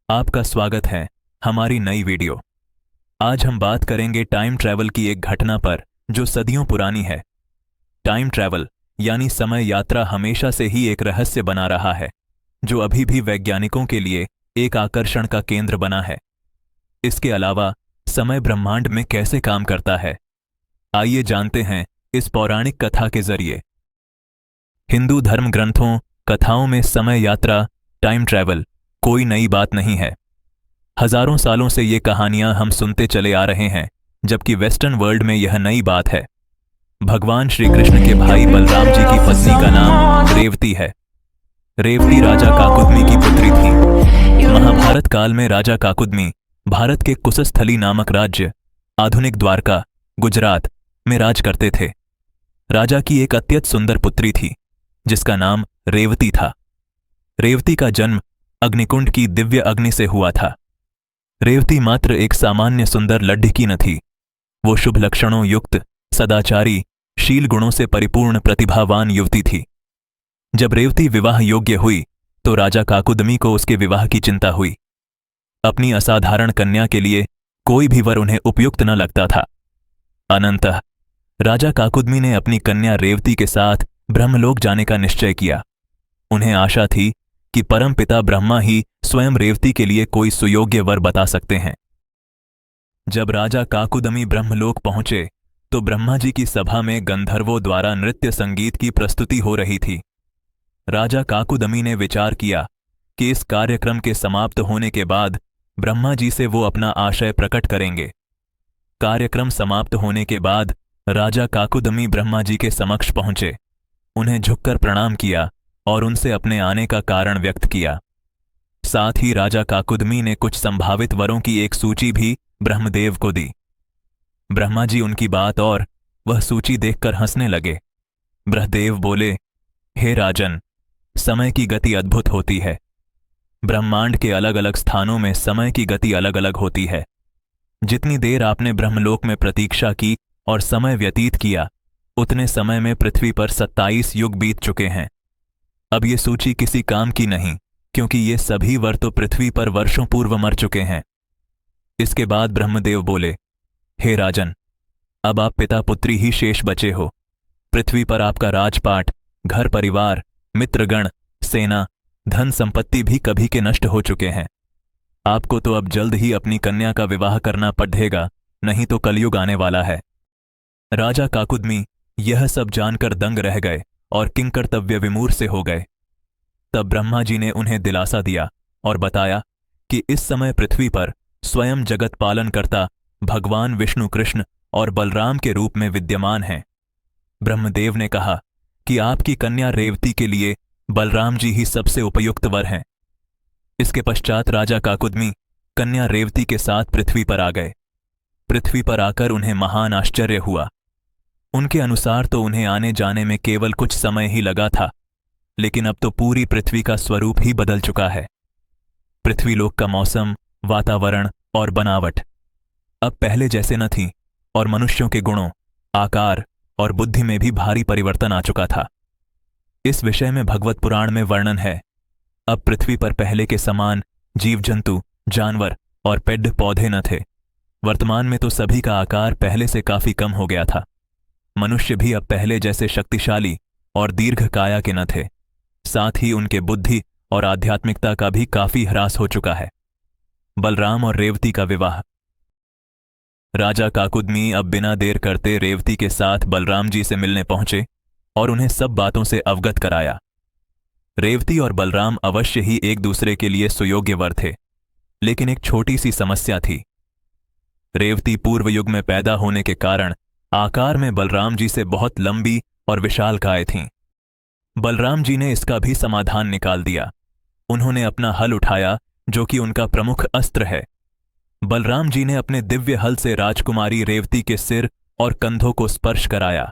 आपका स्वागत है हमारी नई वीडियो। आज हम बात करेंगे टाइम ट्रैवल की एक घटना पर जो सदियों पुरानी है। टाइम ट्रैवल यानी समय यात्रा हमेशा से ही एक रहस्य बना रहा है, जो अभी भी वैज्ञानिकों के लिए एक आकर्षण का केंद्र बना है। इसके अलावा समय ब्रह्मांड में कैसे काम करता है, आइए जानते हैं इस पौराणिक कथा के जरिए। हिंदू धर्म ग्रंथों, कथाओं में समय यात्रा, टाइम ट्रैवल कोई नई बात नहीं है। हजारों सालों से ये कहानियां हम सुनते चले आ रहे हैं, जबकि वेस्टर्न वर्ल्ड में यह नई बात है। भगवान श्री कृष्ण के भाई बलराम जी की पत्नी का नाम रेवती है। रेवती राजा काकुदमी की पुत्री थी। महाभारत काल में राजा काकुदमी भारत के कुशस्थली नामक राज्य, आधुनिक द्वारका, गुजरात में राज करते थे। राजा की एक अत्यंत सुंदर पुत्री थी जिसका नाम रेवती था। रेवती का जन्म अग्निकुंड की दिव्य अग्नि से हुआ था। रेवती मात्र एक सामान्य सुंदर लड्ढकी न थी, वो शुभ लक्षणों युक्त, सदाचारी, शील गुणों से परिपूर्ण प्रतिभावान युवती थी। जब रेवती विवाह योग्य हुई तो राजा काकुदमी को उसके विवाह की चिंता हुई। अपनी असाधारण कन्या के लिए कोई भी वर उन्हें उपयुक्त न लगता था। अनंतः राजा काकुदमी ने अपनी कन्या रेवती के साथ ब्रह्मलोक जाने का निश्चय किया। उन्हें आशा थी कि परम पिता ब्रह्मा ही स्वयं रेवती के लिए कोई सुयोग्य वर बता सकते हैं। जब राजा काकुदमी ब्रह्मलोक पहुंचे तो ब्रह्मा जी की सभा में गंधर्वों द्वारा नृत्य संगीत की प्रस्तुति हो रही थी। राजा काकुदमी ने विचार किया कि इस कार्यक्रम के समाप्त होने के बाद ब्रह्मा जी से वो अपना आशय प्रकट करेंगे। कार्यक्रम समाप्त होने के बाद राजा काकुदमी ब्रह्मा जी के समक्ष पहुंचे, उन्हें झुककर प्रणाम किया और उनसे अपने आने का कारण व्यक्त किया। साथ ही राजा काकुदमी ने कुछ संभावित वरों की एक सूची भी ब्रह्मदेव को दी। ब्रह्मा जी उनकी बात और वह सूची देखकर हंसने लगे। ब्रह्मदेव बोले, हे राजन, समय की गति अद्भुत होती है। ब्रह्मांड के अलग अलग स्थानों में समय की गति अलग अलग होती है। जितनी देर आपने ब्रह्मलोक में प्रतीक्षा की और समय व्यतीत किया, उतने समय में पृथ्वी पर 27 युग बीत चुके हैं। अब ये सूची किसी काम की नहीं, क्योंकि ये सभी वर तो पृथ्वी पर वर्षों पूर्व मर चुके हैं। इसके बाद ब्रह्मदेव बोले, हे राजन, अब आप पिता पुत्री ही शेष बचे हो। पृथ्वी पर आपका राजपाट, घर परिवार, मित्रगण, सेना, धन संपत्ति भी कभी के नष्ट हो चुके हैं। आपको तो अब जल्द ही अपनी कन्या का विवाह करना पड़ेगा, नहीं तो कलयुग आने वाला है। राजा काकुदमी यह सब जानकर दंग रह गए और किंकर्तव्य विमूढ़ से हो गए। तब ब्रह्मा जी ने उन्हें दिलासा दिया और बताया कि इस समय पृथ्वी पर स्वयं जगत पालन करता भगवान विष्णु कृष्ण और बलराम के रूप में विद्यमान हैं। ब्रह्मदेव ने कहा कि आपकी कन्या रेवती के लिए बलराम जी ही सबसे उपयुक्त वर हैं। इसके पश्चात राजा काकुदमी कन्या रेवती के साथ पृथ्वी पर आ गए। पृथ्वी पर आकर उन्हें महान आश्चर्य हुआ। उनके अनुसार तो उन्हें आने जाने में केवल कुछ समय ही लगा था, लेकिन अब तो पूरी पृथ्वी का स्वरूप ही बदल चुका है। पृथ्वीलोक का मौसम, वातावरण और बनावट अब पहले जैसे न थी और मनुष्यों के गुणों, आकार और बुद्धि में भी भारी परिवर्तन आ चुका था। इस विषय में भगवत पुराण में वर्णन है। अब पृथ्वी पर पहले के समान जीव जंतु, जानवर और पेड़ पौधे न थे। वर्तमान में तो सभी का आकार पहले से काफी कम हो गया था। मनुष्य भी अब पहले जैसे शक्तिशाली और दीर्घ काया के न थे। साथ ही उनके बुद्धि और आध्यात्मिकता का भी काफी ह्रास हो चुका है। बलराम और रेवती का विवाह। राजा काकुदमी अब बिना देर करते रेवती के साथ बलराम जी से मिलने पहुंचे और उन्हें सब बातों से अवगत कराया। रेवती और बलराम अवश्य ही एक दूसरे के लिए सुयोग्य वर थे, लेकिन एक छोटी सी समस्या थी। रेवती पूर्व युग में पैदा होने के कारण आकार में बलराम जी से बहुत लंबी और विशालकाय थीं। बलराम जी ने इसका भी समाधान निकाल दिया। उन्होंने अपना हल उठाया, जो कि उनका प्रमुख अस्त्र है। बलराम जी ने अपने दिव्य हल से राजकुमारी रेवती के सिर और कंधों को स्पर्श कराया।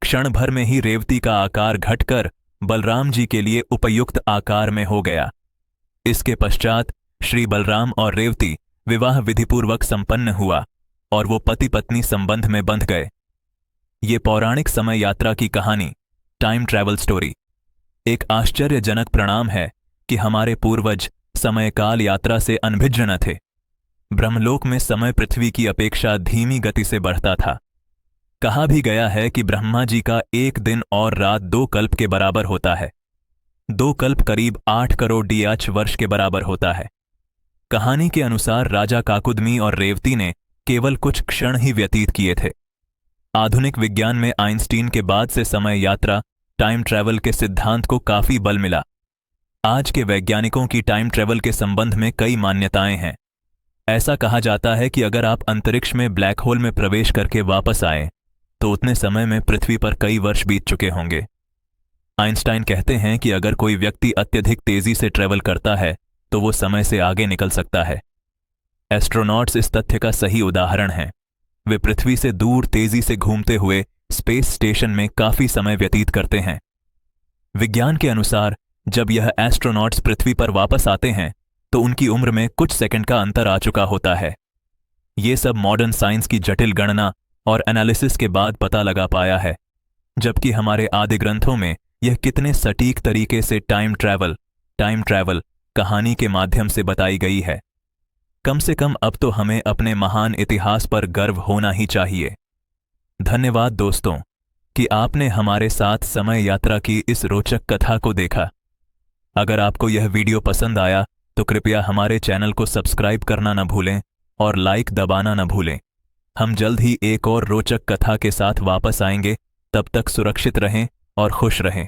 क्षण भर में ही रेवती का आकार घटकर बलराम जी के लिए उपयुक्त आकार में हो गया। इसके पश्चात श्री बलराम और रेवती विवाह विधिपूर्वक संपन्न हुआ और वो पति पत्नी संबंध में बंध गए। ये पौराणिक समय यात्रा की कहानी, टाइम ट्रैवल स्टोरी, एक आश्चर्यजनक परिणाम है कि हमारे पूर्वज समय काल यात्रा से अनभिज्ञ न थे। ब्रह्मलोक में समय पृथ्वी की अपेक्षा धीमी गति से बढ़ता था। कहा भी गया है कि ब्रह्मा जी का एक दिन और रात 2 कल्प के बराबर होता है। 2 कल्प करीब 8 करोड़ DH वर्ष के बराबर होता है। कहानी के अनुसार राजा काकुदमी और रेवती ने केवल कुछ क्षण ही व्यतीत किए थे। आधुनिक विज्ञान में आइंस्टीन के बाद से समय यात्रा, टाइम ट्रैवल के सिद्धांत को काफी बल मिला। आज के वैज्ञानिकों की टाइम ट्रैवल के संबंध में कई मान्यताएं हैं। ऐसा कहा जाता है कि अगर आप अंतरिक्ष में ब्लैक होल में प्रवेश करके वापस आए तो उतने समय में पृथ्वी पर कई वर्ष बीत चुके होंगे। आइंस्टाइन कहते हैं कि अगर कोई व्यक्ति अत्यधिक तेजी से ट्रैवल करता है तो वो समय से आगे निकल सकता है। एस्ट्रोनॉट्स इस तथ्य का सही उदाहरण हैं। वे पृथ्वी से दूर तेजी से घूमते हुए स्पेस स्टेशन में काफी समय व्यतीत करते हैं। विज्ञान के अनुसार जब यह एस्ट्रोनॉट्स पृथ्वी पर वापस आते हैं तो उनकी उम्र में कुछ सेकंड का अंतर आ चुका होता है। ये सब मॉडर्न साइंस की जटिल गणना और एनालिसिस के बाद पता लगा पाया है, जबकि हमारे आदि ग्रंथों में यह कितने सटीक तरीके से टाइम ट्रैवल कहानी के माध्यम से बताई गई है। कम से कम अब तो हमें अपने महान इतिहास पर गर्व होना ही चाहिए। धन्यवाद दोस्तों कि आपने हमारे साथ समय यात्रा की इस रोचक कथा को देखा। अगर आपको यह वीडियो पसंद आया तो कृपया हमारे चैनल को सब्सक्राइब करना न भूलें और लाइक दबाना न भूलें। हम जल्द ही एक और रोचक कथा के साथ वापस आएंगे। तब तक सुरक्षित रहें और खुश रहें।